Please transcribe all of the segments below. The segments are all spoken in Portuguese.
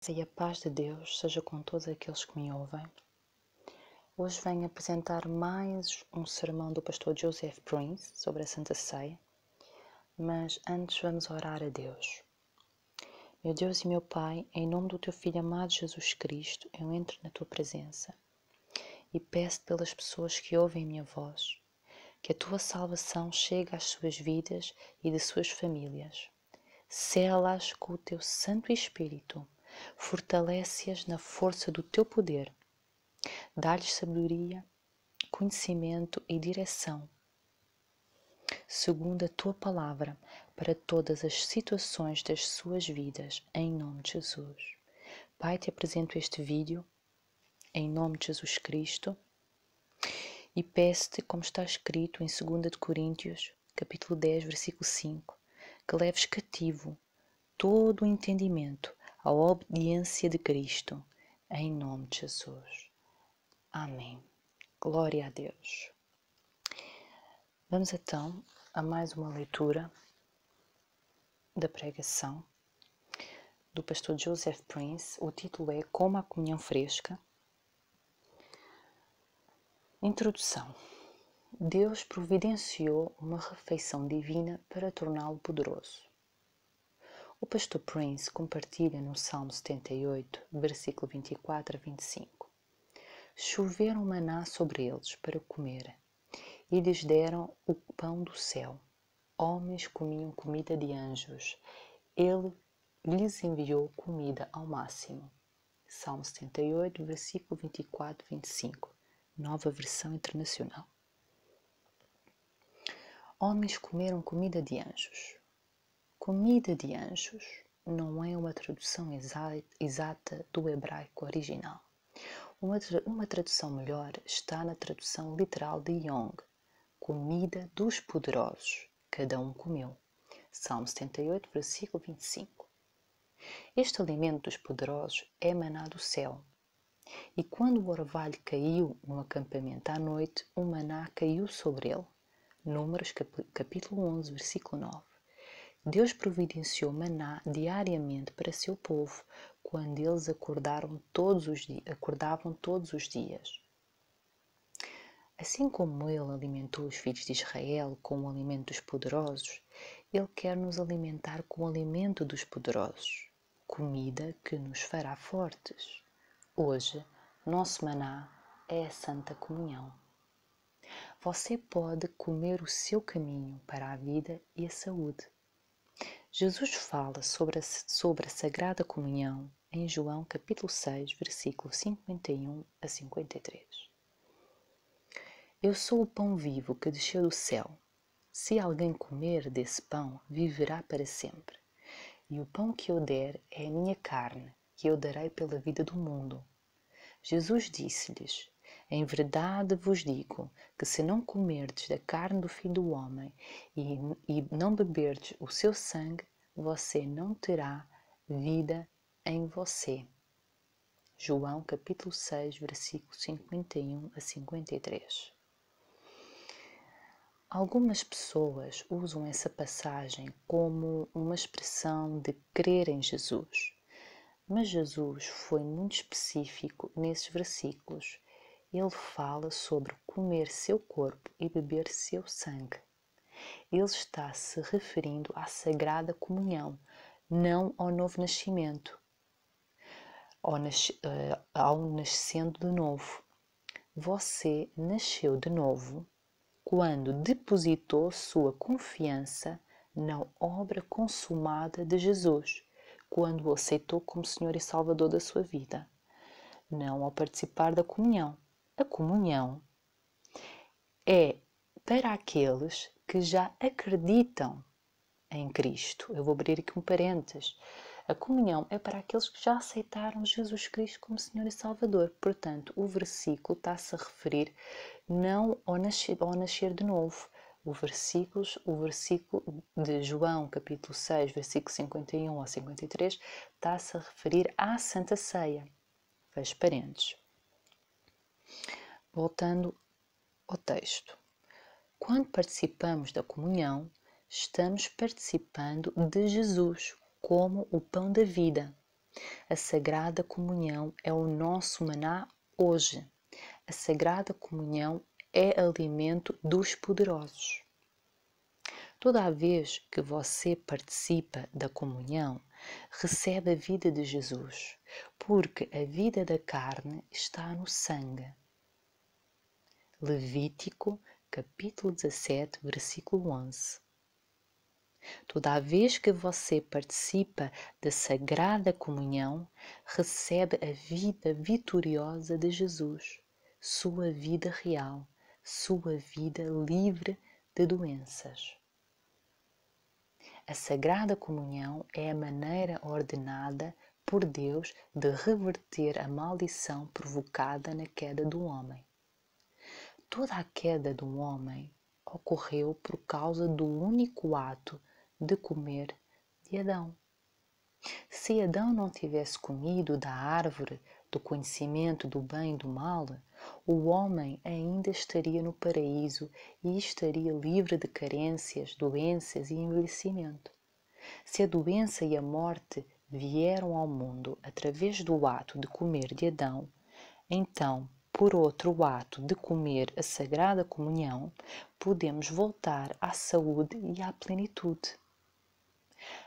E a paz de Deus seja com todos aqueles que me ouvem. Hoje venho apresentar mais um sermão do pastor Joseph Prince sobre a Santa Ceia, mas antes vamos orar a Deus. Meu Deus e meu Pai, em nome do Teu Filho amado Jesus Cristo, eu entro na Tua presença e peço pelas pessoas que ouvem a minha voz, que a Tua salvação chegue às suas vidas e de suas famílias. Sela-as com o Teu Santo Espírito, fortalece-as na força do Teu poder, dá-lhes sabedoria, conhecimento e direção, segundo a Tua Palavra, para todas as situações das suas vidas, em nome de Jesus. Pai, te apresento este vídeo, em nome de Jesus Cristo, e peço-te, como está escrito em 2 Coríntios, capítulo 10, versículo 5, que leves cativo todo o entendimento à obediência de Cristo, em nome de Jesus. Amém. Glória a Deus. Vamos então a mais uma leitura da pregação do pastor Joseph Prince. O título é Como a Comunhão Fresca. Introdução. Deus providenciou uma refeição divina para torná-lo poderoso. O pastor Prince compartilha no Salmo 78, versículo 24 a 25. Choveram maná sobre eles para comer, e lhes deram o pão do céu. Homens comiam comida de anjos. Ele lhes enviou comida ao máximo. Salmo 78, versículo 24 e 25. Nova versão internacional. Homens comeram comida de anjos. Comida de anjos não é uma tradução exata do hebraico original. Uma tradução melhor está na tradução literal de Young. Comida dos poderosos. Cada um comeu. Salmo 78, versículo 25. Este alimento dos poderosos é maná do céu. E quando o orvalho caiu no acampamento à noite, o maná caiu sobre ele. Números capítulo 11, versículo 9. Deus providenciou maná diariamente para seu povo quando eles acordavam todos os dias. Assim como Ele alimentou os filhos de Israel com o alimento dos poderosos, Ele quer nos alimentar com o alimento dos poderosos, comida que nos fará fortes. Hoje, nosso maná é a Santa Comunhão. Você pode comer o seu caminho para a vida e a saúde. Jesus fala sobre a Sagrada Comunhão em João capítulo 6, versículo 51 a 53. Eu sou o pão vivo que desceu do céu. Se alguém comer desse pão, viverá para sempre. E o pão que eu der é a minha carne, que eu darei pela vida do mundo. Jesus disse-lhes: Em verdade vos digo que se não comerdes da carne do Filho do Homem e não beberdes o seu sangue, você não terá vida em você. João capítulo 6, versículos 51 a 53. Algumas pessoas usam essa passagem como uma expressão de crer em Jesus, mas Jesus foi muito específico nesses versículos. Ele fala sobre comer seu corpo e beber seu sangue. Ele está se referindo à Sagrada Comunhão, não ao novo nascimento, ao nascendo de novo. Você nasceu de novo quando depositou sua confiança na obra consumada de Jesus, quando o aceitou como Senhor e Salvador da sua vida, não ao participar da comunhão. A comunhão é para aqueles que já acreditam em Cristo. Eu vou abrir aqui um parênteses. A comunhão é para aqueles que já aceitaram Jesus Cristo como Senhor e Salvador. Portanto, o versículo está-se a referir não ao nascer de novo. O versículo de João, capítulo 6, versículo 51 a 53, está-se a referir à Santa Ceia. Fecho parênteses. Voltando ao texto. Quando participamos da comunhão, estamos participando de Jesus como o pão da vida. A Sagrada Comunhão é o nosso maná hoje. A Sagrada Comunhão é alimento dos poderosos. Toda a vez que você participa da comunhão, recebe a vida de Jesus, porque a vida da carne está no sangue. Levítico, capítulo 17, versículo 11. Toda vez que você participa da Sagrada Comunhão, recebe a vida vitoriosa de Jesus, sua vida real, sua vida livre de doenças. A Sagrada Comunhão é a maneira ordenada por Deus de reverter a maldição provocada na queda do homem. Toda a queda do homem ocorreu por causa do único ato de comer de Adão. Se Adão não tivesse comido da árvore do conhecimento do bem e do mal, o homem ainda estaria no paraíso e estaria livre de carências, doenças e envelhecimento. Se a doença e a morte vieram ao mundo através do ato de comer de Adão, então, por outro ato de comer a Sagrada Comunhão, podemos voltar à saúde e à plenitude.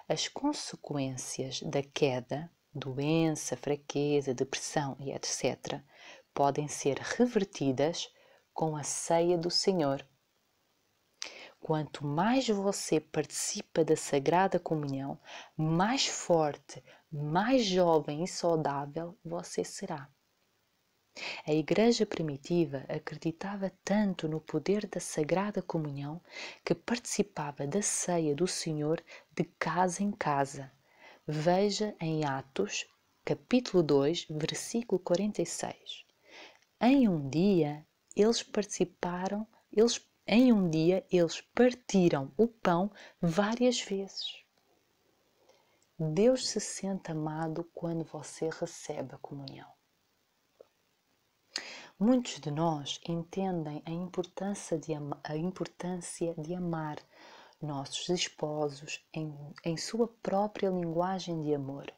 As consequências da queda, doença, fraqueza, depressão e etc., podem ser revertidas com a ceia do Senhor. Quanto mais você participa da Sagrada Comunhão, mais forte, mais jovem e saudável você será. A Igreja primitiva acreditava tanto no poder da Sagrada Comunhão que participava da ceia do Senhor de casa em casa. Veja em Atos, capítulo 2, versículo 46. Em um dia eles partiram o pão várias vezes. Deus se sente amado quando você recebe a comunhão. Muitos de nós entendem a importância de amar nossos esposos em sua própria linguagem de amor.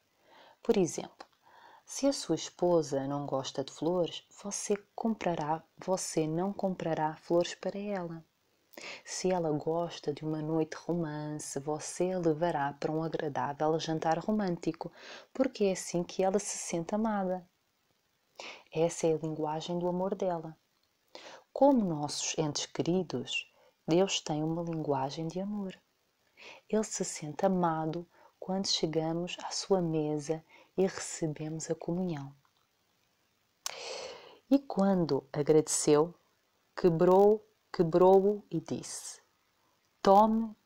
Por exemplo, se a sua esposa não gosta de flores, você não comprará flores para ela. Se ela gosta de uma noite romance, você a levará para um agradável jantar romântico, porque é assim que ela se sente amada. Essa é a linguagem do amor dela. Como nossos entes queridos, Deus tem uma linguagem de amor. Ele se sente amado quando chegamos à sua mesa e recebemos a comunhão. E quando agradeceu, quebrou-o e disse: Toma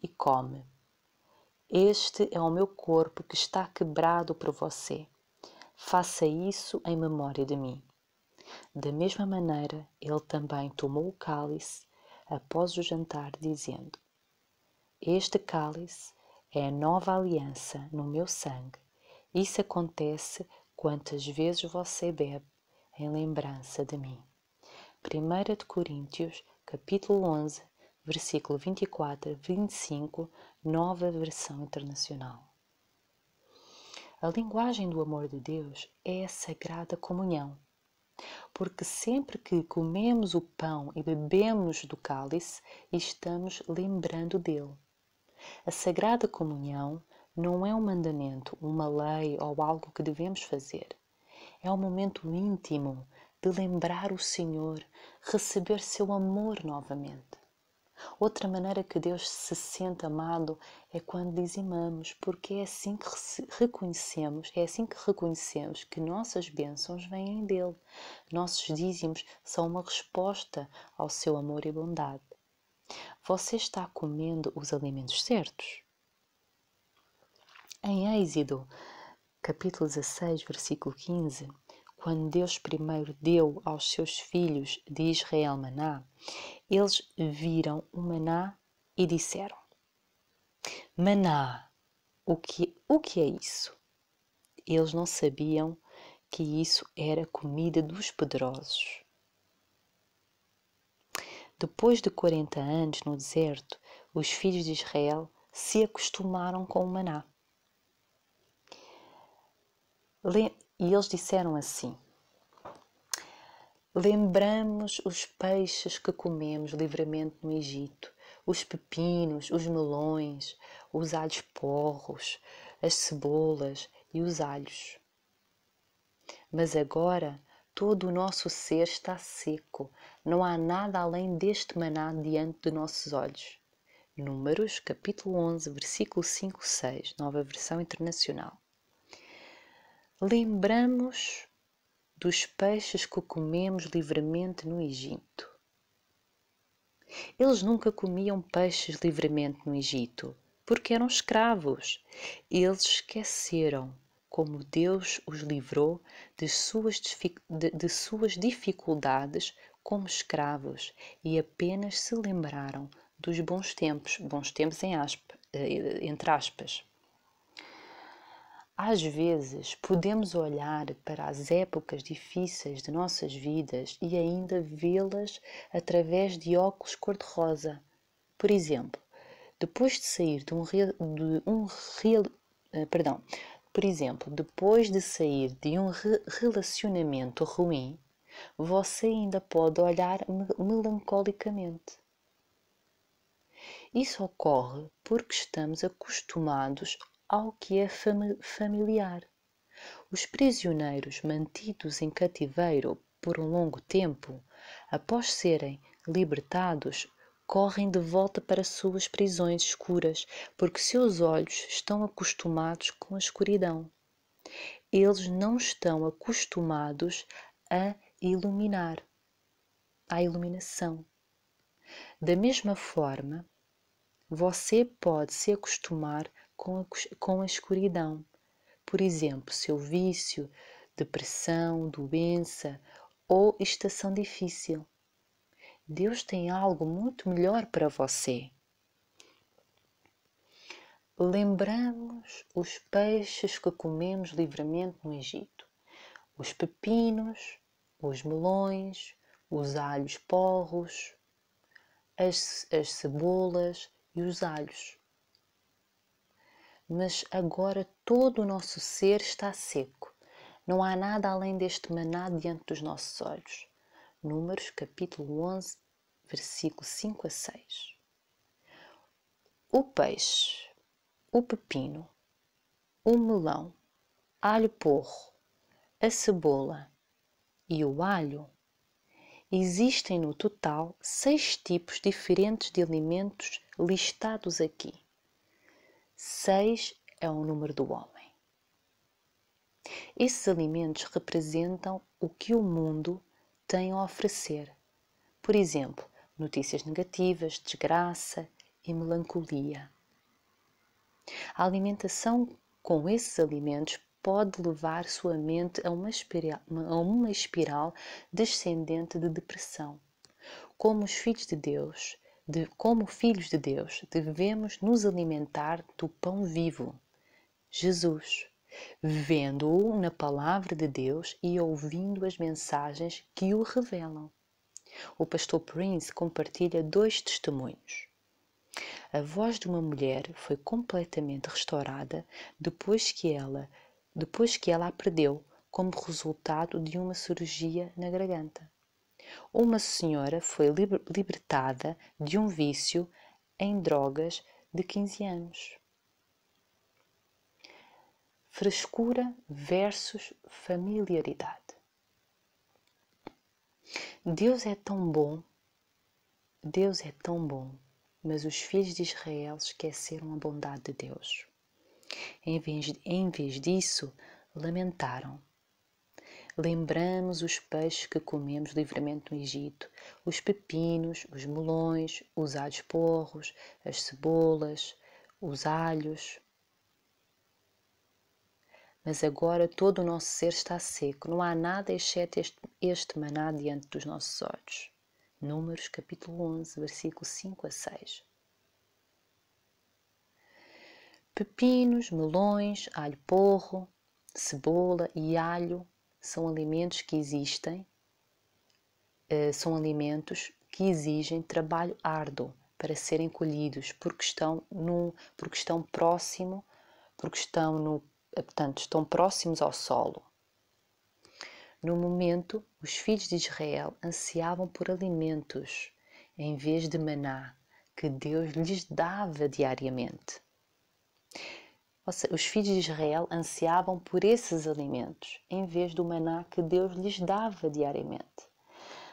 e come. Este é o meu corpo que está quebrado por você. Faça isso em memória de mim. Da mesma maneira, ele também tomou o cálice após o jantar, dizendo: Este cálice é a nova aliança no meu sangue. Isso acontece quantas vezes você bebe em lembrança de mim. 1 Coríntios, capítulo 11, versículo 24 a 25, nova versão internacional. A linguagem do amor de Deus é a Sagrada Comunhão, porque sempre que comemos o pão e bebemos do cálice, estamos lembrando dele. A Sagrada Comunhão não é um mandamento, uma lei ou algo que devemos fazer. É um momento íntimo de lembrar o Senhor, receber seu amor novamente. Outra maneira que Deus se sente amado é quando dizimamos, porque é assim que reconhecemos que nossas bênçãos vêm dele. Nossos dízimos são uma resposta ao seu amor e bondade. Você está comendo os alimentos certos? Em Êxodo, capítulo 16, versículo 15, quando Deus primeiro deu aos seus filhos de Israel maná, eles viram o maná e disseram: Maná, o que é isso? Eles não sabiam que isso era comida dos poderosos. Depois de 40 anos no deserto, os filhos de Israel se acostumaram com o maná. E eles disseram assim: lembramos os peixes que comemos livremente no Egito, os pepinos, os melões, os alhos porros, as cebolas e os alhos. Mas agora todo o nosso ser está seco, não há nada além deste maná diante de nossos olhos. Números, capítulo 11, versículo 5-6, nova versão internacional. Lembramos dos peixes que comemos livremente no Egito. Eles nunca comiam peixes livremente no Egito, porque eram escravos. Eles esqueceram como Deus os livrou de suas dificuldades como escravos e apenas se lembraram dos bons tempos entre aspas. Às vezes, podemos olhar para as épocas difíceis de nossas vidas e ainda vê-las através de óculos cor-de-rosa. Por exemplo, depois de sair de um relacionamento ruim, você ainda pode olhar melancolicamente. Isso ocorre porque estamos acostumados ao que é familiar. Os prisioneiros mantidos em cativeiro por um longo tempo, após serem libertados, correm de volta para suas prisões escuras, porque seus olhos estão acostumados com a escuridão. Eles não estão acostumados à iluminação. Da mesma forma, você pode se acostumar com a escuridão. Por exemplo, seu vício, depressão, doença ou estação difícil. Deus tem algo muito melhor para você. Lembramos os peixes que comemos livremente no Egito, os pepinos, os melões, os alhos porros, as cebolas e os alhos. Mas agora todo o nosso ser está seco. Não há nada além deste maná diante dos nossos olhos. Números, capítulo 11, versículo 5-6. O peixe, o pepino, o melão, alho porro, a cebola e o alho. Existem no total 6 tipos diferentes de alimentos listados aqui. 6 é o número do homem. Esses alimentos representam o que o mundo tem a oferecer. Por exemplo, notícias negativas, desgraça e melancolia. A alimentação com esses alimentos pode levar sua mente a uma espiral descendente de depressão. Como filhos de Deus, devemos nos alimentar do pão vivo, Jesus, vendo-o na palavra de Deus e ouvindo as mensagens que o revelam. O pastor Prince compartilha 2 testemunhos. A voz de uma mulher foi completamente restaurada depois que ela a perdeu como resultado de uma cirurgia na garganta. Uma senhora foi libertada de um vício em drogas de 15 anos. Frescura versus familiaridade. Deus é tão bom, mas os filhos de Israel esqueceram a bondade de Deus. Em vez disso, lamentaram. Lembramos os peixes que comemos livremente no Egito, os pepinos, os melões, os alhos porros, as cebolas, os alhos. Mas agora todo o nosso ser está seco, não há nada exceto este maná diante dos nossos olhos. Números, capítulo 11, versículo 5-6. Pepinos, melões, alho porro, cebola e alho são alimentos que exigem trabalho árduo para serem colhidos, porque estão portanto, estão próximos ao solo. No momento, os filhos de Israel ansiavam por alimentos, em vez de maná, que Deus lhes dava diariamente. Ou seja, os filhos de Israel ansiavam por esses alimentos, em vez do maná que Deus lhes dava diariamente.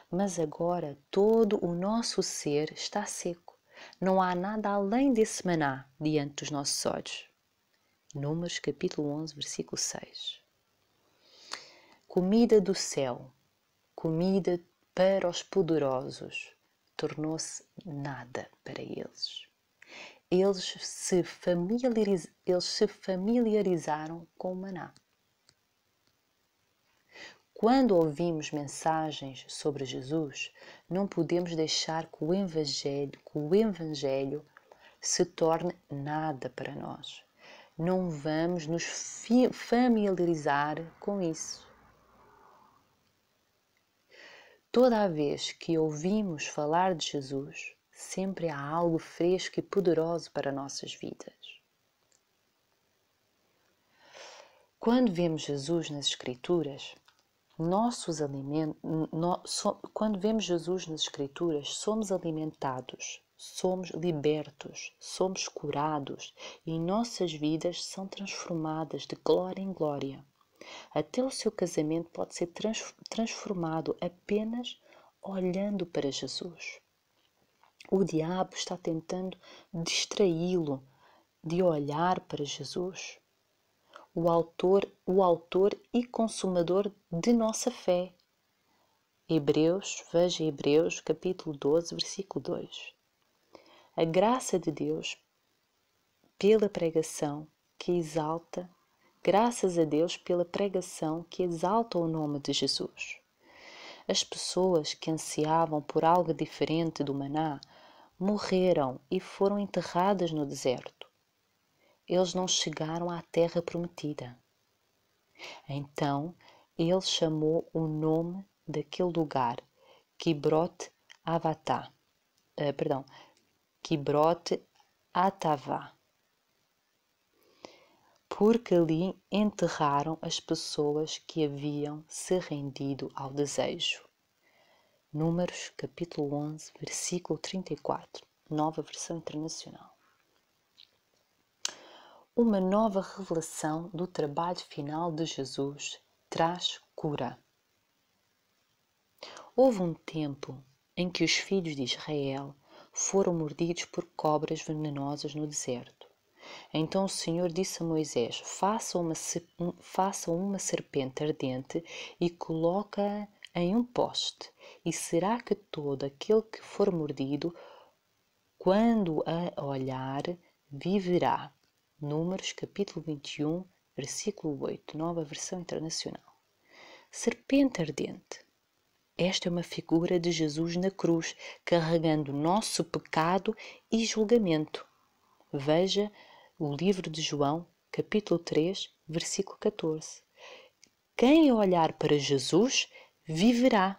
Mas agora todo o nosso ser está seco. Não há nada além desse maná diante dos nossos olhos. Números capítulo 11, versículo 6. Comida do céu, comida para os poderosos, tornou-se nada para eles. Eles se familiarizaram com o maná. Quando ouvimos mensagens sobre Jesus, não podemos deixar que o Evangelho se torne nada para nós. Não vamos nos familiarizar com isso. Toda a vez que ouvimos falar de Jesus, sempre há algo fresco e poderoso para nossas vidas. Quando vemos Jesus nas Escrituras, quando vemos Jesus nas Escrituras, somos alimentados, somos libertos, somos curados e nossas vidas são transformadas de glória em glória. Até o seu casamento pode ser transformado apenas olhando para Jesus. O diabo está tentando distraí-lo de olhar para Jesus, o autor e consumador de nossa fé. Veja Hebreus capítulo 12, versículo 2. A graça de Deus pela pregação que exalta Graças a Deus pela pregação que exalta o nome de Jesus. As pessoas que ansiavam por algo diferente do maná morreram e foram enterradas no deserto. Eles não chegaram à terra prometida. Então, ele chamou o nome daquele lugar, Kibroth Hatavá, porque ali enterraram as pessoas que haviam se rendido ao desejo. Números, capítulo 11, versículo 34, nova versão internacional. Uma nova revelação do trabalho final de Jesus traz cura. Houve um tempo em que os filhos de Israel foram mordidos por cobras venenosas no deserto. Então o Senhor disse a Moisés: faça uma serpente ardente e coloca-a em um poste, e será que todo aquele que for mordido, quando a olhar, viverá. Números capítulo 21, versículo 8, nova versão internacional. Serpente ardente. Esta é uma figura de Jesus na cruz, carregando nosso pecado e julgamento. Veja o livro de João, capítulo 3, versículo 14. Quem olhar para Jesus, viverá.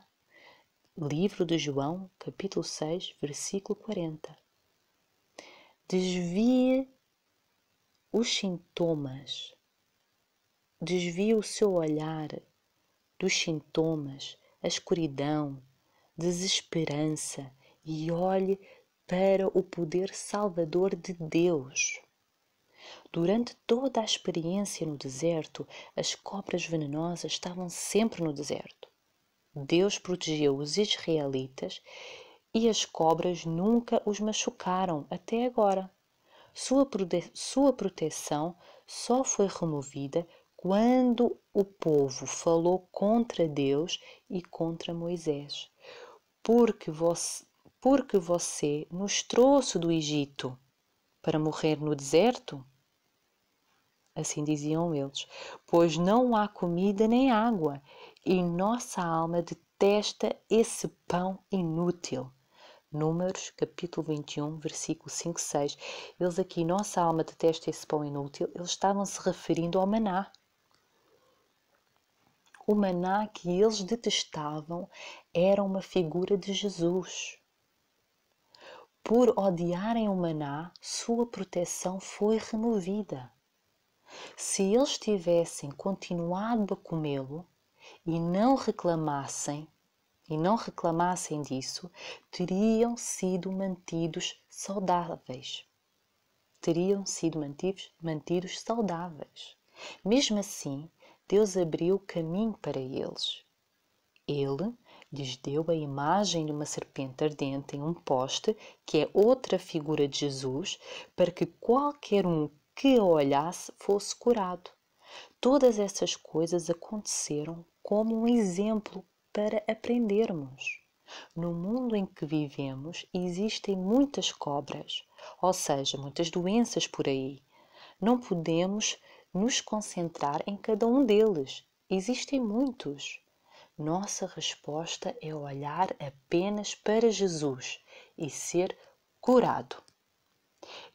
Livro de João, capítulo 6, versículo 40. Desvie o seu olhar dos sintomas, a escuridão, desesperança e olhe para o poder salvador de Deus. Durante toda a experiência no deserto, as cobras venenosas estavam sempre no deserto. Deus protegeu os israelitas e as cobras nunca os machucaram até agora. Sua proteção só foi removida quando o povo falou contra Deus e contra Moisés. Porque você nos trouxe do Egito para morrer no deserto? Assim diziam eles, pois não há comida nem água, e nossa alma detesta esse pão inútil. Números, capítulo 21, versículo 5, 6. Eles aqui, nossa alma detesta esse pão inútil, eles estavam se referindo ao maná. O maná que eles detestavam era uma figura de Jesus. Por odiarem o maná, sua proteção foi removida. Se eles tivessem continuado a comê-lo e não reclamassem disso, teriam sido mantidos saudáveis. Mesmo assim, Deus abriu caminho para eles. Ele lhes deu a imagem de uma serpente ardente em um poste, que é outra figura de Jesus, para que qualquer um que a olhasse fosse curado. Todas essas coisas aconteceram como um exemplo para aprendermos. No mundo em que vivemos existem muitas cobras, ou seja, muitas doenças por aí. Não podemos nos concentrar em cada um deles. Existem muitos. Nossa resposta é olhar apenas para Jesus e ser curado.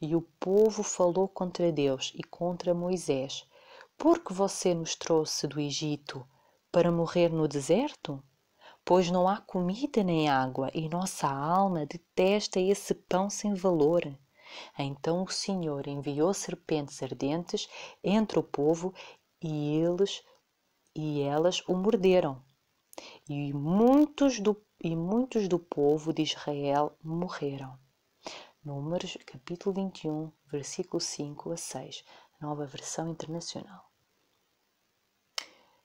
E o povo falou contra Deus e contra Moisés: por que você nos trouxe do Egito para morrer no deserto? Pois não há comida nem água e nossa alma detesta esse pão sem valor. Então o Senhor enviou serpentes ardentes entre o povo e elas o morderam. E muitos do povo de Israel morreram. Números, capítulo 21, versículo 5 a 6, nova versão internacional.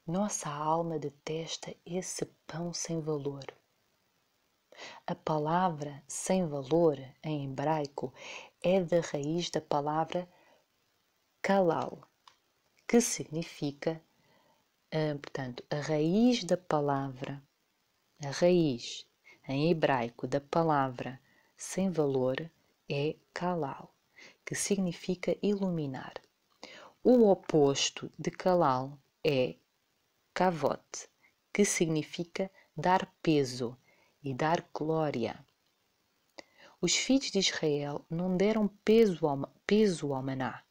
Nossa alma detesta esse pão sem valor. A palavra sem valor, em hebraico, é da raiz da palavra kalal, que significa, portanto, a raiz em hebraico da palavra sem valor é kalal, que significa iluminar. O oposto de kalal é kavod, que significa dar peso e dar glória. Os filhos de Israel não deram peso ao maná.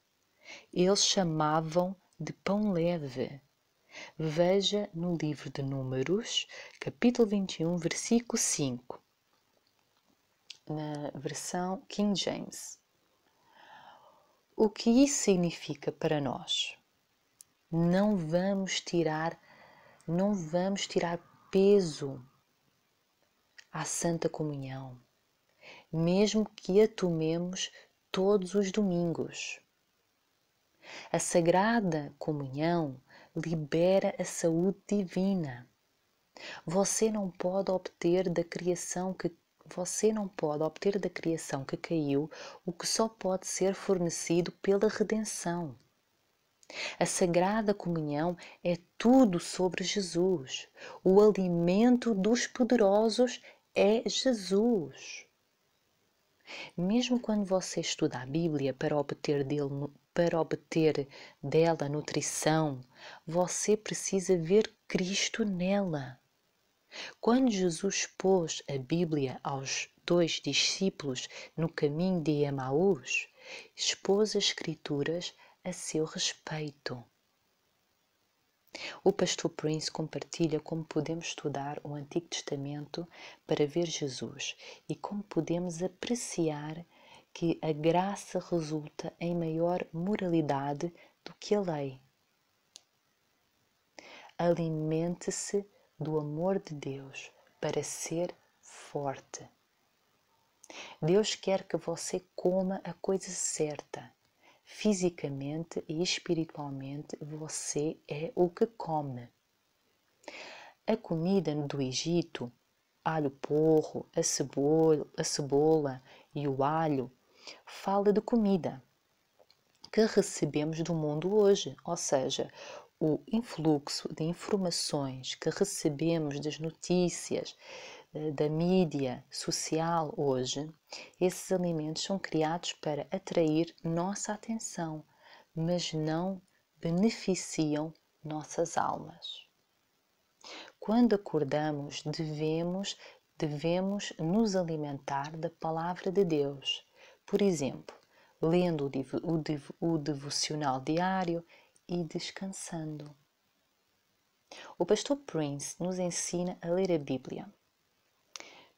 Eles chamavam de pão leve. Veja no livro de Números, capítulo 21, versículo 5, na versão King James. O que isso significa para nós? Não vamos tirar peso à Santa Comunhão, mesmo que a tomemos todos os domingos. A Sagrada Comunhão libera a saúde divina. Você não pode obter da criação que caiu o que só pode ser fornecido pela redenção. A Sagrada Comunhão é tudo sobre Jesus. O alimento dos poderosos é Jesus. Mesmo quando você estuda a Bíblia para obter dela nutrição, você precisa ver Cristo nela. Quando Jesus pôs a Bíblia aos 2 discípulos no caminho de Emaús, expôs as Escrituras a seu respeito. O pastor Prince compartilha como podemos estudar o Antigo Testamento para ver Jesus e como podemos apreciar que a graça resulta em maior moralidade do que a lei. Alimente-se do amor de Deus para ser forte. Deus quer que você coma a coisa certa. Fisicamente e espiritualmente você é o que come. A comida do Egito, alho porro, a cebola e o alho, fala de comida que recebemos do mundo hoje, ou seja, o influxo de informações que recebemos das notícias, da mídia social hoje, esses alimentos são criados para atrair nossa atenção, mas não beneficiam nossas almas. Quando acordamos, devemos nos alimentar da palavra de Deus. Por exemplo, lendo o devocional diário e descansando. O pastor Prince nos ensina a ler a Bíblia.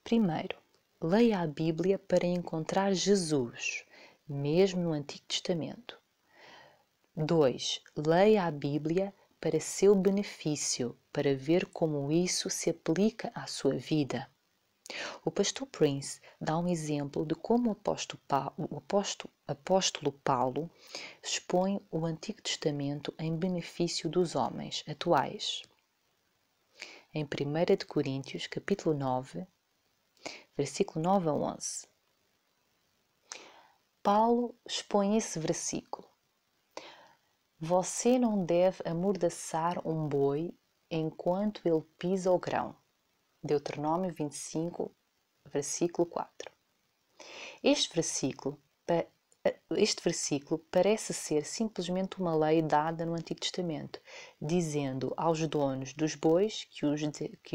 Primeiro, leia a Bíblia para encontrar Jesus, mesmo no Antigo Testamento. 2. Leia a Bíblia para seu benefício, para ver como isso se aplica à sua vida. O pastor Prince dá um exemplo de como o apóstolo Paulo expõe o Antigo Testamento em benefício dos homens atuais. Em 1 de Coríntios, capítulo 9, versículo 9 a 11. Paulo expõe esse versículo. Você não deve amordaçar um boi enquanto ele pisa o grão. Deuteronômio 25, versículo 4. Este versículo parece ser simplesmente uma lei dada no Antigo Testamento, dizendo aos donos dos bois que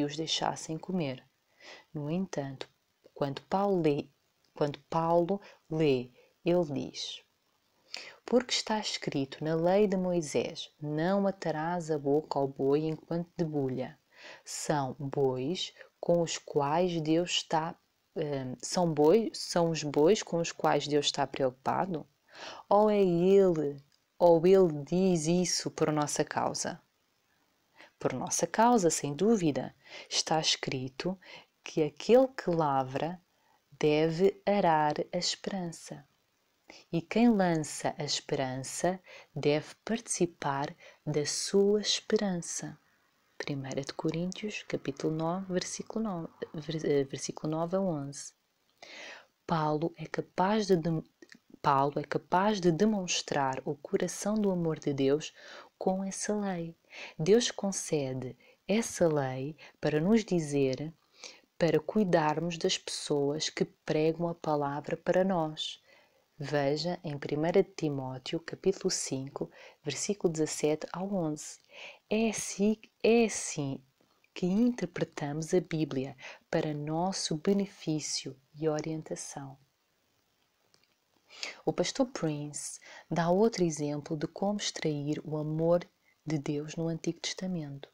os deixassem comer. No entanto, quando Paulo lê, ele diz: porque está escrito na lei de Moisés, não atarás a boca ao boi enquanto debulha. São bois com os quais Deus está são os bois com os quais Deus está preocupado? Ou ele diz isso por nossa causa? Por nossa causa, sem dúvida. Está escrito que aquele que lavra deve arar a esperança. E quem lança a esperança deve participar da sua esperança. 1 de Coríntios, capítulo 9, versículo 9 a 11. Paulo é capaz de demonstrar o coração do amor de Deus com essa lei. Deus concede essa lei para nos dizer, para cuidarmos das pessoas que pregam a palavra para nós. Veja em 1 Timóteo, capítulo 5, versículo 17 ao 11. É assim que interpretamos a Bíblia para nosso benefício e orientação. O pastor Prince dá outro exemplo de como extrair o amor de Deus no Antigo Testamento.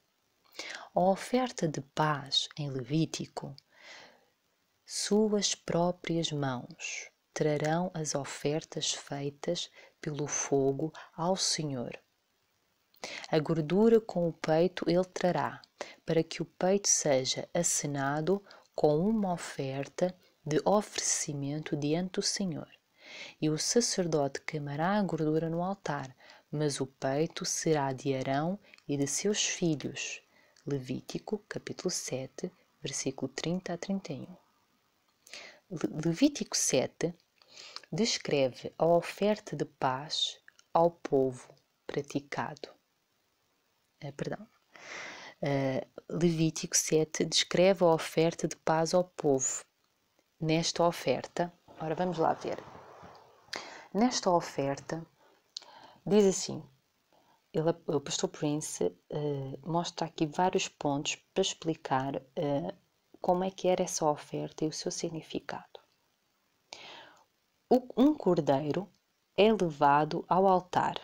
A oferta de paz em Levítico, suas próprias mãos trarão as ofertas feitas pelo fogo ao Senhor. A gordura com o peito ele trará, para que o peito seja acenado com uma oferta de oferecimento diante do Senhor. E o sacerdote queimará a gordura no altar, mas o peito será de Arão e de seus filhos. Levítico, capítulo 7, versículo 30 a 31. Levítico 7 descreve a oferta de paz ao povo praticado. Levítico 7 descreve a oferta de paz ao povo. Nesta oferta, ora vamos lá ver. Nesta oferta, diz assim, o pastor Prince mostra aqui vários pontos para explicar como é que era essa oferta e o seu significado. Um cordeiro é levado ao altar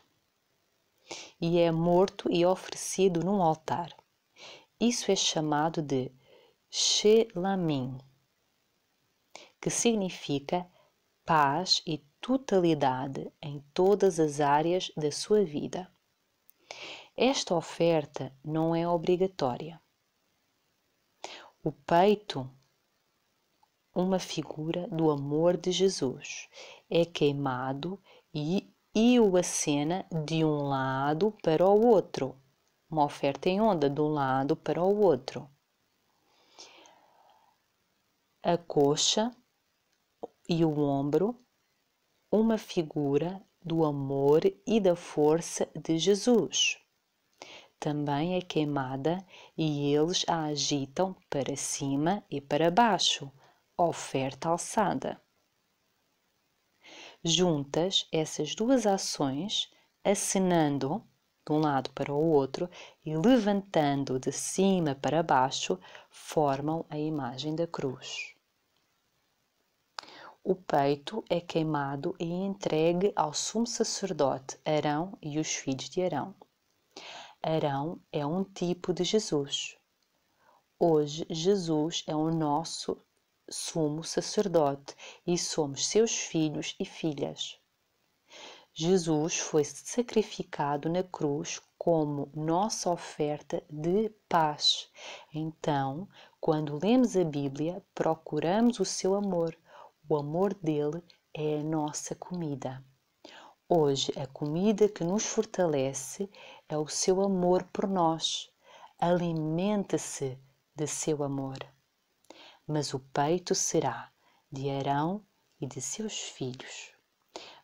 e é morto e oferecido no altar. Isso é chamado de Shelamim, que significa paz e totalidade em todas as áreas da sua vida. Esta oferta não é obrigatória. O peito, uma figura do amor de Jesus, é queimado e o acena de um lado para o outro. Uma oferta em onda de um lado para o outro. A coxa e o ombro, uma figura do amor e da força de Jesus. Também é queimada e eles a agitam para cima e para baixo, oferta alçada. Juntas, essas duas ações, acenando de um lado para o outro e levantando de cima para baixo, formam a imagem da cruz. O peito é queimado e entregue ao sumo sacerdote Arão e os filhos de Arão. Arão é um tipo de Jesus. Hoje, Jesus é o nosso sumo sacerdote e somos seus filhos e filhas. Jesus foi sacrificado na cruz como nossa oferta de paz. Então, quando lemos a Bíblia, procuramos o seu amor. O amor dele é a nossa comida. Hoje, a comida que nos fortalece é o seu amor por nós. Alimente-se de seu amor. Mas o peito será de Arão e de seus filhos.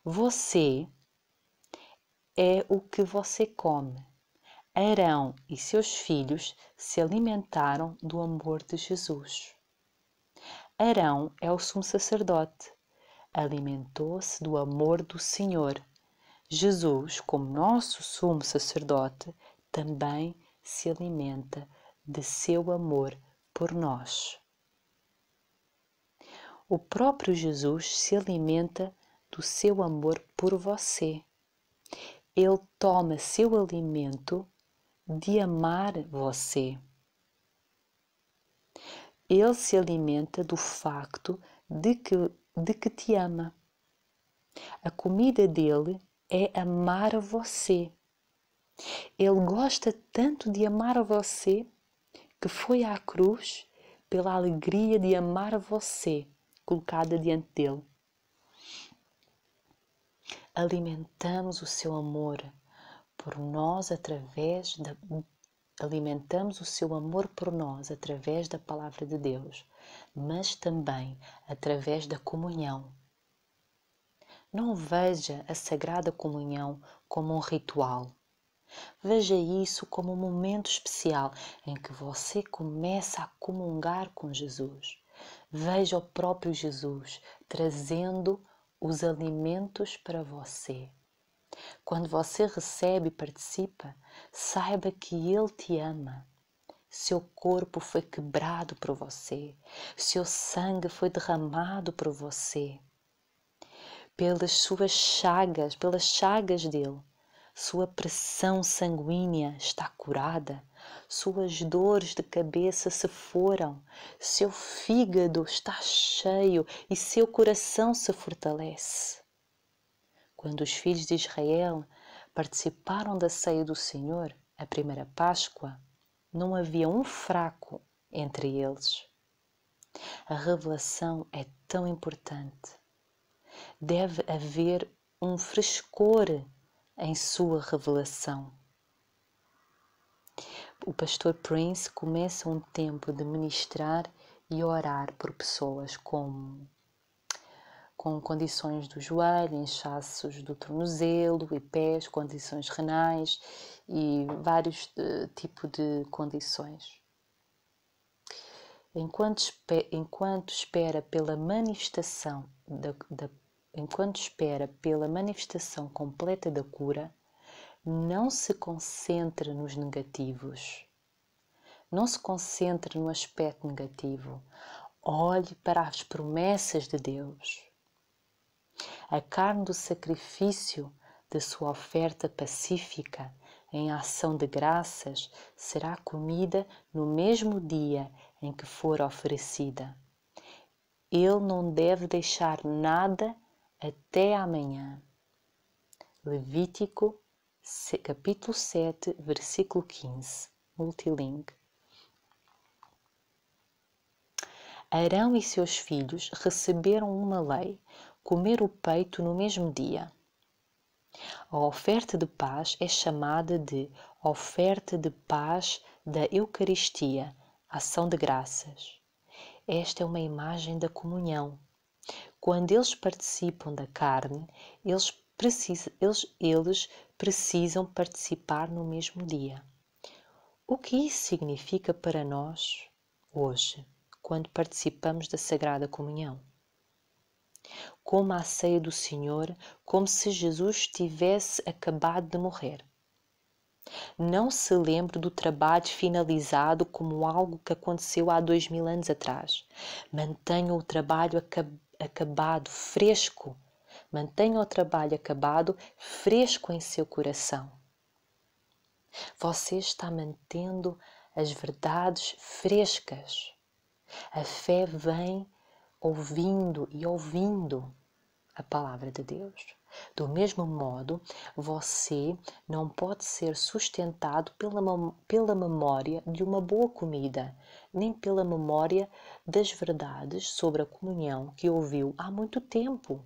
Você é o que você come. Arão e seus filhos se alimentaram do amor de Jesus. Arão é o sumo sacerdote. Alimentou-se do amor do Senhor. Jesus, como nosso sumo sacerdote, também se alimenta de seu amor por nós. O próprio Jesus se alimenta do seu amor por você. Ele toma seu alimento de amar você. Ele se alimenta do facto de que te ama. A comida dele é amar você. Ele gosta tanto de amar você que foi à cruz pela alegria de amar você, colocada diante dele. Alimentamos o seu amor por nós através da palavra de Deus, mas também através da comunhão. Não veja a Sagrada Comunhão como um ritual. Veja isso como um momento especial em que você começa a comungar com Jesus. Veja o próprio Jesus trazendo os alimentos para você. Quando você recebe e participa, saiba que Ele te ama. Seu corpo foi quebrado por você. Seu sangue foi derramado por você. Pelas chagas dele, sua pressão sanguínea está curada, suas dores de cabeça se foram, seu fígado está cheio e seu coração se fortalece. Quando os filhos de Israel participaram da ceia do Senhor, a primeira Páscoa, não havia um fraco entre eles. A revelação é tão importante. Deve haver um frescor em sua revelação. O pastor Prince começa um tempo de ministrar e orar por pessoas com condições do joelho, inchaços do tornozelo e pés, condições renais e vários tipos de condições. Enquanto espera pela manifestação completa da cura, não se concentre nos negativos. Não se concentre no aspecto negativo. Olhe para as promessas de Deus. A carne do sacrifício de sua oferta pacífica em ação de graças será comida no mesmo dia em que for oferecida. Ele não deve deixar nada até amanhã. Levítico, capítulo 7, versículo 15, multilink. Arão e seus filhos receberam uma lei, comer o peito no mesmo dia. A oferta de paz é chamada de oferta de paz da Eucaristia, ação de graças. Esta é uma imagem da comunhão. Quando eles participam da carne, eles precisam participar no mesmo dia. O que isso significa para nós hoje, quando participamos da Sagrada Comunhão? Coma a ceia do Senhor como se Jesus tivesse acabado de morrer. Não se lembre do trabalho finalizado como algo que aconteceu há 2000 anos atrás. Mantenha o trabalho acabado, fresco. Mantenha o trabalho acabado, fresco em seu coração. Você está mantendo as verdades frescas. A fé vem ouvindo a palavra de Deus. Do mesmo modo, você não pode ser sustentado pela memória de uma boa comida, nem pela memória das verdades sobre a comunhão que ouviu há muito tempo.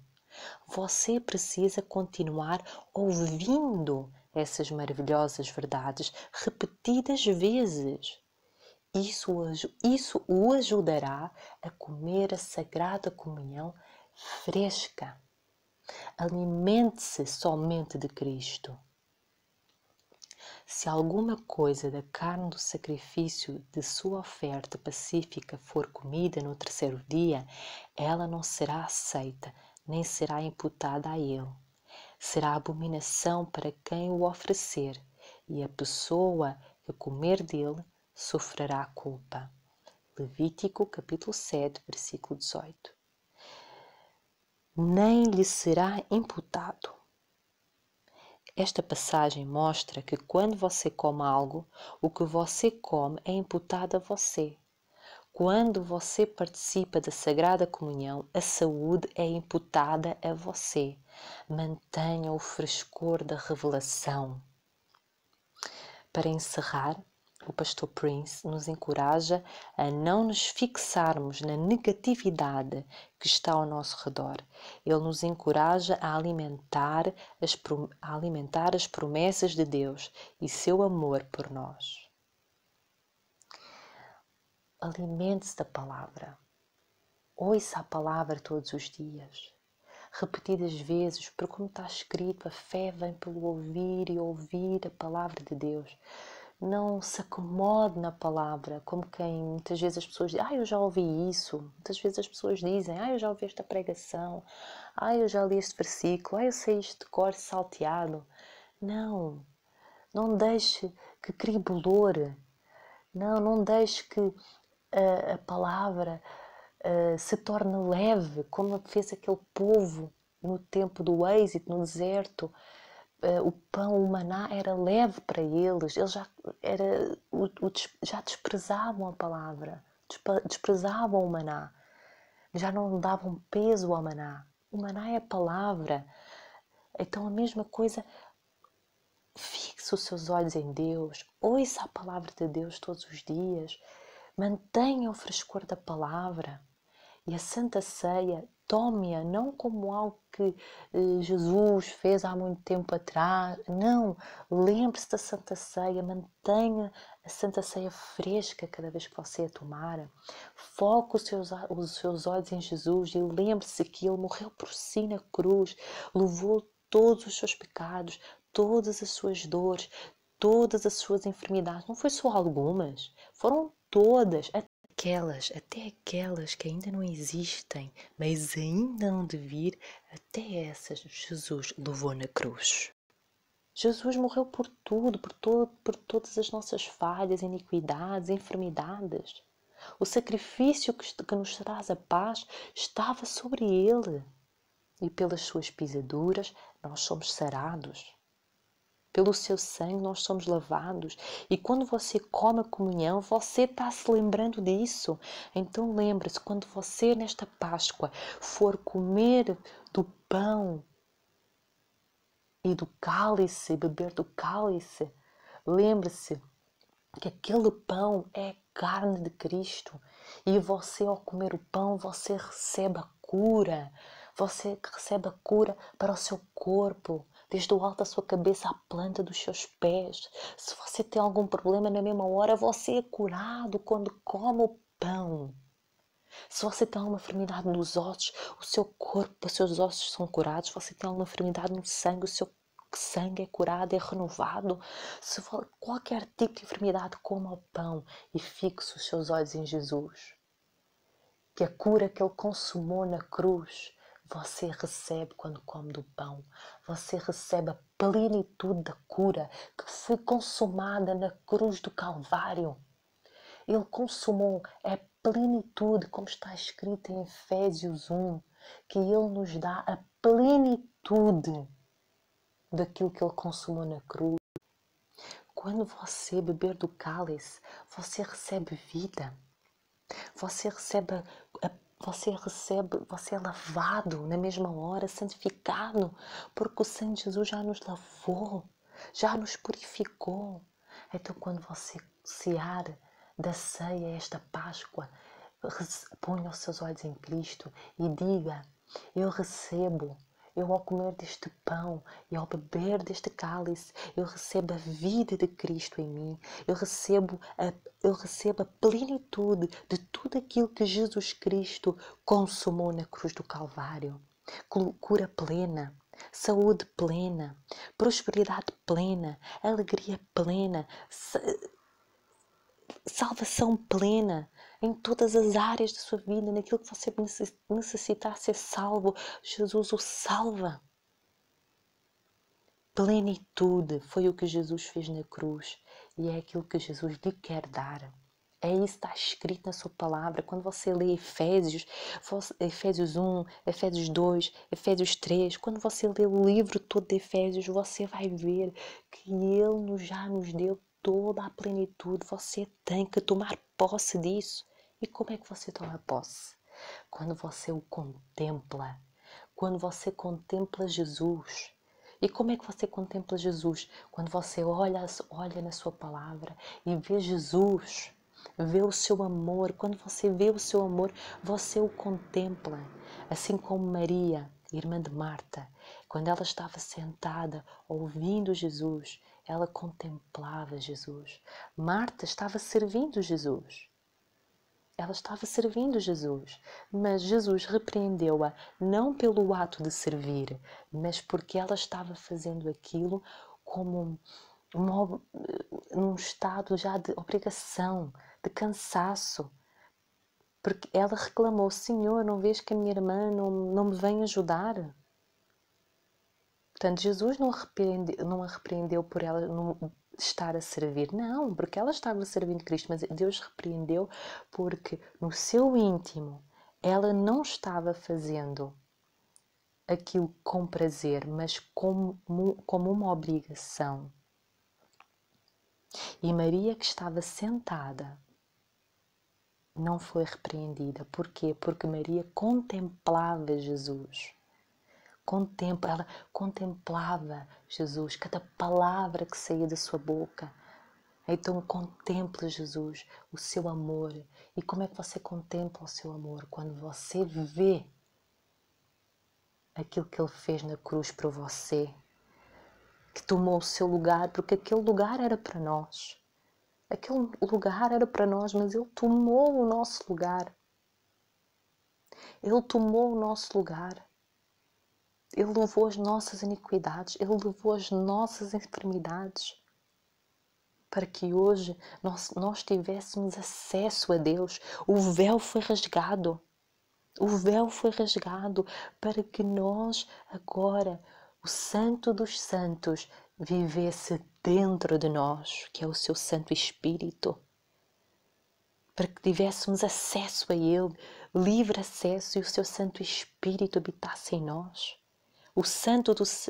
Você precisa continuar ouvindo essas maravilhosas verdades repetidas vezes. Isso o ajudará a comer a Sagrada Comunhão fresca. Alimente-se somente de Cristo. Se alguma coisa da carne do sacrifício de sua oferta pacífica for comida no terceiro dia, ela não será aceita, nem será imputada a ele. Será abominação para quem o oferecer, e a pessoa que comer dele sofrerá culpa. Levítico capítulo 7, versículo 18. Nem lhe será imputado. Esta passagem mostra que quando você come algo, o que você come é imputado a você. Quando você participa da Sagrada Comunhão, a saúde é imputada a você. Mantenha o frescor da revelação. Para encerrar, o pastor Prince nos encoraja a não nos fixarmos na negatividade que está ao nosso redor. Ele nos encoraja a alimentar as promessas de Deus e seu amor por nós. Alimente-se da palavra. Ouça a palavra todos os dias, repetidas vezes, porque como está escrito, a fé vem pelo ouvir e ouvir a palavra de Deus. Não se acomode na palavra, como quem muitas vezes as pessoas dizem, eu já ouvi isso. Muitas vezes as pessoas dizem, eu já ouvi esta pregação, eu já li este versículo, eu sei isto de cor salteado. Não deixe que crie bolor. Não deixe que a palavra se torne leve, como fez aquele povo no tempo do êxito, no deserto. O pão, o maná era leve para eles já desprezavam a palavra, desprezavam o maná, já não davam peso ao maná. O maná é a palavra. Então a mesma coisa, fixe os seus olhos em Deus, ouça a palavra de Deus todos os dias, mantenha o frescor da palavra. E a Santa Ceia, tome-a não como algo que Jesus fez há muito tempo atrás. Não, lembre-se da Santa Ceia, mantenha a Santa Ceia fresca cada vez que você a tomar. Foque os seus olhos em Jesus e lembre-se que Ele morreu por si na cruz, levou todos os seus pecados, todas as suas dores, todas as suas enfermidades. Não foi só algumas, foram todas. Até aquelas que ainda não existem, mas ainda hão de vir, até essas Jesus levou na cruz. Jesus morreu por tudo, por todas as nossas falhas, iniquidades, enfermidades. O sacrifício que nos traz a paz estava sobre ele. E pelas suas pisaduras nós somos sarados. Pelo seu sangue nós somos lavados. E quando você come a comunhão, você está se lembrando disso. Então lembre-se, quando você nesta Páscoa for comer do pão e do cálice, beber do cálice, lembre-se que aquele pão é carne de Cristo. E você, ao comer o pão, você recebe a cura. Você recebe a cura para o seu corpo, desde o alto da sua cabeça à planta dos seus pés. Se você tem algum problema na mesma hora, você é curado quando come o pão. Se você tem alguma enfermidade nos ossos, o seu corpo, os seus ossos são curados. Se você tem alguma enfermidade no sangue, o seu sangue é curado, é renovado. Se for qualquer tipo de enfermidade, coma o pão e fixe os seus olhos em Jesus. Que a cura que Ele consumou na cruz, você recebe quando come do pão. Você recebe a plenitude da cura que foi consumada na cruz do Calvário. Ele consumou a plenitude, como está escrito em Efésios 1, que Ele nos dá a plenitude daquilo que Ele consumou na cruz. Quando você beber do cálice, você recebe vida. Você recebe a você recebe, você é lavado na mesma hora, santificado, porque o sangue de Jesus já nos lavou, já nos purificou. Então, quando você cear da ceia esta Páscoa, ponha os seus olhos em Cristo e diga: eu recebo. Eu, ao comer deste pão e ao beber deste cálice, eu recebo a vida de Cristo em mim. Eu recebo a plenitude de tudo aquilo que Jesus Cristo consumou na cruz do Calvário. Cura plena, saúde plena, prosperidade plena, alegria plena, salvação plena em todas as áreas da sua vida, naquilo que você necessitar ser salvo, Jesus o salva. Plenitude foi o que Jesus fez na cruz e é aquilo que Jesus lhe quer dar. É isso que está escrito na sua palavra. Quando você lê Efésios 1, Efésios 2, Efésios 3, quando você lê o livro todo de Efésios, você vai ver que Ele já nos deu toda a plenitude. Você tem que tomar posse disso. E como é que você toma posse? Quando você o contempla. Quando você contempla Jesus. E como é que você contempla Jesus? Quando você olha na sua palavra e vê Jesus, vê o seu amor. Quando você vê o seu amor, você o contempla. Assim como Maria, irmã de Marta, quando ela estava sentada ouvindo Jesus, ela contemplava Jesus. Marta estava servindo Jesus. Ela estava servindo Jesus, mas Jesus repreendeu-a não pelo ato de servir, mas porque ela estava fazendo aquilo como num estado já de obrigação, de cansaço. Porque ela reclamou: Senhor, não vês que a minha irmã não me vem ajudar? Portanto, Jesus não a repreendeu por ela não estar a servir. Não, porque ela estava servindo Cristo, mas Deus repreendeu porque no seu íntimo ela não estava fazendo aquilo com prazer, mas como uma obrigação. E Maria, que estava sentada, não foi repreendida. Porquê? Porque Maria contemplava Jesus. Ela contemplava Jesus, cada palavra que saía da sua boca. Então contempla Jesus, o seu amor. E como é que você contempla o seu amor? Quando você vê aquilo que Ele fez na cruz para você, que tomou o seu lugar, porque aquele lugar era para nós. Aquele lugar era para nós, mas Ele tomou o nosso lugar. Ele tomou o nosso lugar. Ele levou as nossas iniquidades, Ele levou as nossas enfermidades, para que hoje nós tivéssemos acesso a Deus. O véu foi rasgado. O véu foi rasgado para que nós agora, o Santo dos Santos, vivesse dentro de nós, que é o seu Santo Espírito. Para que tivéssemos acesso a Ele, livre acesso, e o seu Santo Espírito habitasse em nós. O Santo dos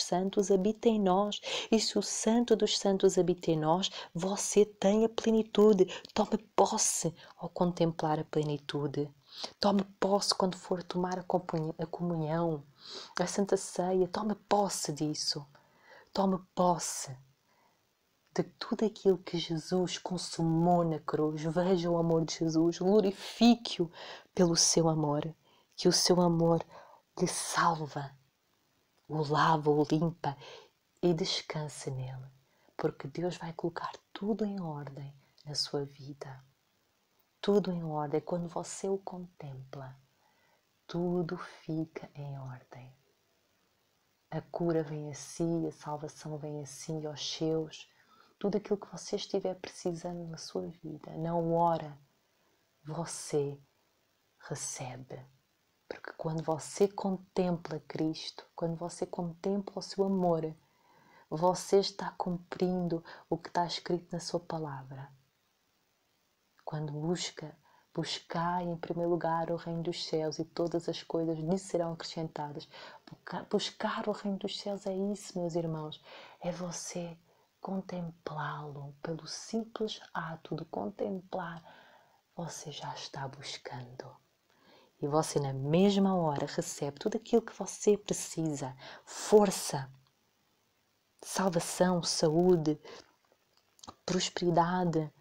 Santos habita em nós. E se o Santo dos Santos habita em nós, você tem a plenitude. Tome posse ao contemplar a plenitude. Tome posse quando for tomar a comunhão, a Santa Ceia. Tome posse disso. Tome posse de tudo aquilo que Jesus consumou na cruz. Veja o amor de Jesus. Glorifique-o pelo seu amor. Que o seu amor lhe salva, o lava, o limpa, e descanse nele, porque Deus vai colocar tudo em ordem na sua vida. Tudo em ordem. Quando você o contempla, tudo fica em ordem. A cura vem assim, a salvação vem assim aos seus. Tudo aquilo que você estiver precisando na sua vida, na hora, você recebe. Porque quando você contempla Cristo, quando você contempla o seu amor, você está cumprindo o que está escrito na sua palavra. Quando buscar em primeiro lugar o reino dos céus, e todas as coisas lhe serão acrescentadas. Buscar o reino dos céus é isso, meus irmãos. É você contemplá-lo pelo simples ato de contemplar. você já está buscando. E você na mesma hora recebe tudo aquilo que você precisa. Força, salvação, saúde, prosperidade,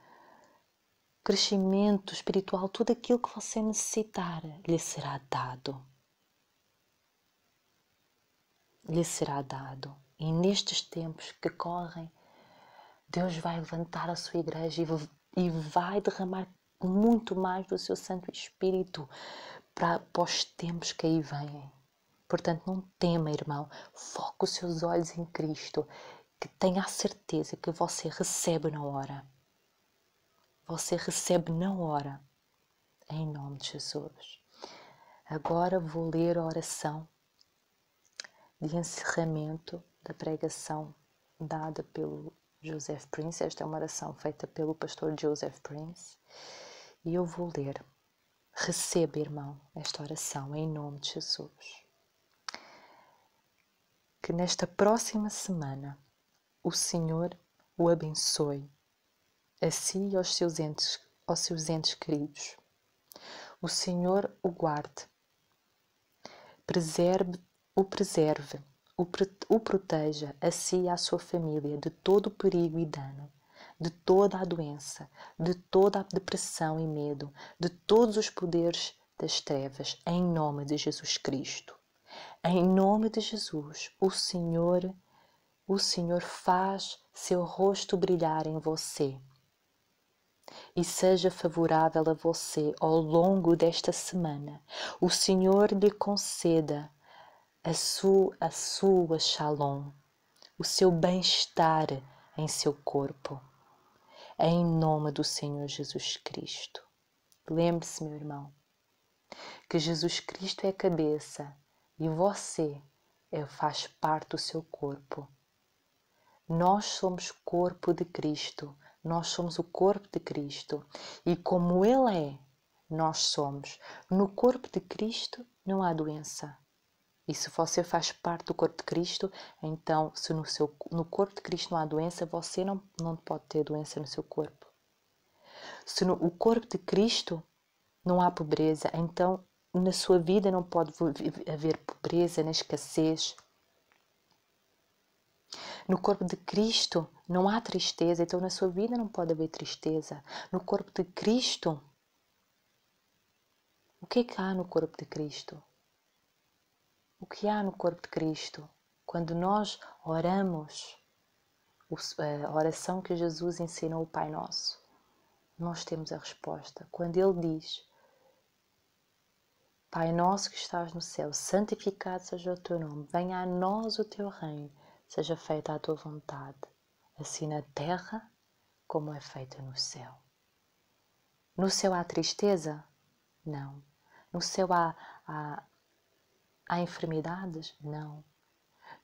crescimento espiritual, tudo aquilo que você necessitar lhe será dado. Lhe será dado. E nestes tempos que correm, Deus vai levantar a sua igreja e vai derramar muito mais do seu Santo Espírito para os tempos que aí vêm. Portanto, não tema, irmão, foque os seus olhos em Cristo, que tenha a certeza que você recebe na hora. Você recebe na hora, em nome de Jesus. Agora vou ler a oração de encerramento da pregação dada pelo Joseph Prince. Esta é uma oração feita pelo pastor Joseph Prince. E eu vou ler. Receba, irmão, esta oração em nome de Jesus. Que nesta próxima semana o Senhor o abençoe, a si e aos seus entes queridos. O Senhor o guarde, o preserve, o proteja a si e à sua família de todo o perigo e dano, de toda a doença, de toda a depressão e medo, de todos os poderes das trevas, em nome de Jesus Cristo. Em nome de Jesus, o Senhor faz seu rosto brilhar em você e seja favorável a você ao longo desta semana. O Senhor lhe conceda a sua shalom, o seu bem-estar em seu corpo, em nome do Senhor Jesus Cristo. Lembre-se, meu irmão, que Jesus Cristo é a cabeça e você faz parte do seu corpo. Nós somos corpo de Cristo, nós somos o corpo de Cristo e como Ele é, nós somos. No corpo de Cristo não há doença. E se você faz parte do corpo de Cristo, então se no corpo de Cristo não há doença, você não pode ter doença no seu corpo. Se no corpo de Cristo não há pobreza, então na sua vida não pode haver pobreza, nem escassez. No corpo de Cristo não há tristeza, então na sua vida não pode haver tristeza. No corpo de Cristo, o que é que há no corpo de Cristo? O que há no corpo de Cristo? Quando nós oramos, a oração que Jesus ensinou ao Pai Nosso, nós temos a resposta. Quando Ele diz: Pai nosso que estás no céu, santificado seja o teu nome, venha a nós o teu reino, seja feita a tua vontade, assim na terra como é feita no céu. No céu há tristeza? Não. No céu há enfermidades? Não.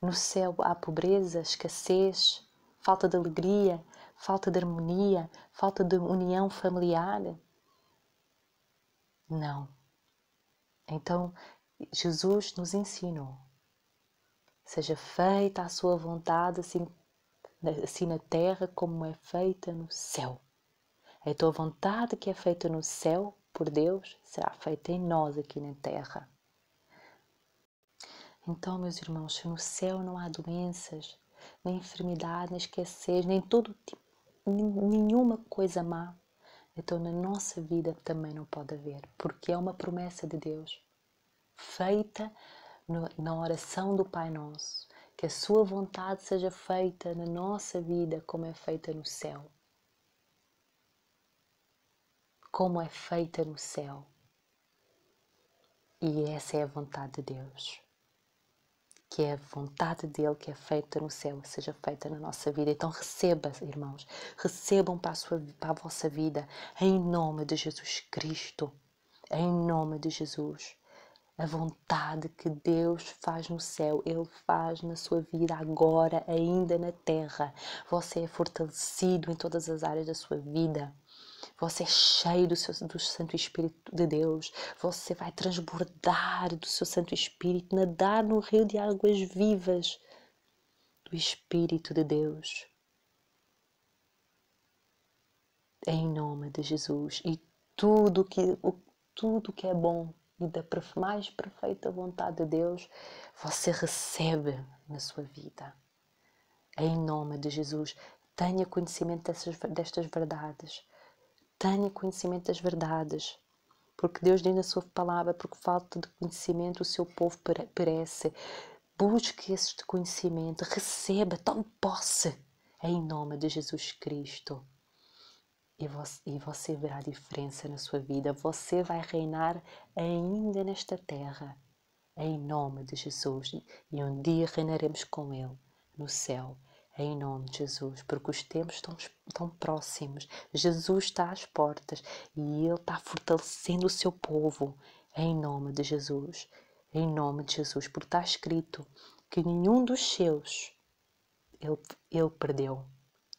No céu há pobreza, escassez, falta de alegria, falta de harmonia, falta de união familiar? Não. Então, Jesus nos ensinou: seja feita a sua vontade, assim na terra como é feita no céu. A tua vontade que é feita no céu por Deus será feita em nós aqui na terra. Então, meus irmãos, se no céu não há doenças, nem enfermidade, nem escassez, nem todo tipo, nenhuma coisa má, então na nossa vida também não pode haver, porque é uma promessa de Deus, feita na oração do Pai Nosso, que a sua vontade seja feita na nossa vida como é feita no céu. Como é feita no céu. E essa é a vontade de Deus. Que é a vontade dele que é feita no céu, seja feita na nossa vida. Então receba, irmãos, recebam para a vossa vida, em nome de Jesus Cristo, em nome de Jesus. A vontade que Deus faz no céu, Ele faz na sua vida agora, ainda na terra. Você é fortalecido em todas as áreas da sua vida. Você é cheio do Santo Espírito de Deus. Você vai transbordar do seu Santo Espírito, nadar no rio de águas vivas do Espírito de Deus. Em nome de Jesus. E tudo que é bom e da mais perfeita vontade de Deus, você recebe na sua vida. Em nome de Jesus, tenha conhecimento destas verdades. Tenha conhecimento das verdades. Porque Deus diz na sua palavra, porque falta de conhecimento o seu povo perece. Busque este conhecimento, receba, tome posse, em nome de Jesus Cristo. E você verá a diferença na sua vida. Você vai reinar ainda nesta terra, em nome de Jesus. E um dia reinaremos com Ele no céu, em nome de Jesus. Porque os tempos estão tão próximos. Jesus está às portas e Ele está fortalecendo o seu povo, em nome de Jesus. Em nome de Jesus. Porque está escrito que nenhum dos seus Ele perdeu.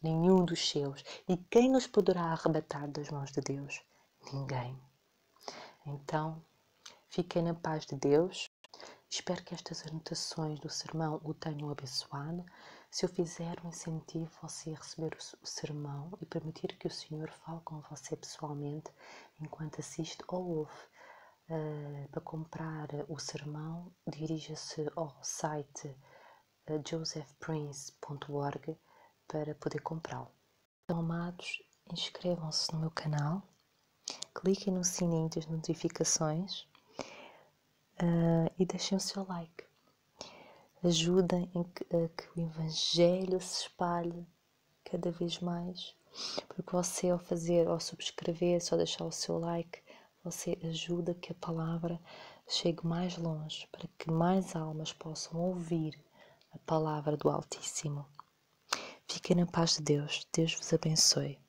Nenhum dos seus. E quem nos poderá arrebatar das mãos de Deus? Ninguém. Então, fiquem na paz de Deus. Espero que estas anotações do sermão o tenham abençoado. Se eu fizer um incentivo você a receber o sermão e permitir que o Senhor fale com você pessoalmente enquanto assiste ou ouve, para comprar o sermão, dirija-se ao site josephprince.org para poder comprá-lo. Então, amados, inscrevam-se no meu canal, cliquem no sininho das notificações e deixem o seu like. Ajudem a que o Evangelho se espalhe cada vez mais, porque você ao subscrever, só deixar o seu like, você ajuda que a palavra chegue mais longe, para que mais almas possam ouvir a palavra do Altíssimo. Fiquem na paz de Deus. Deus vos abençoe.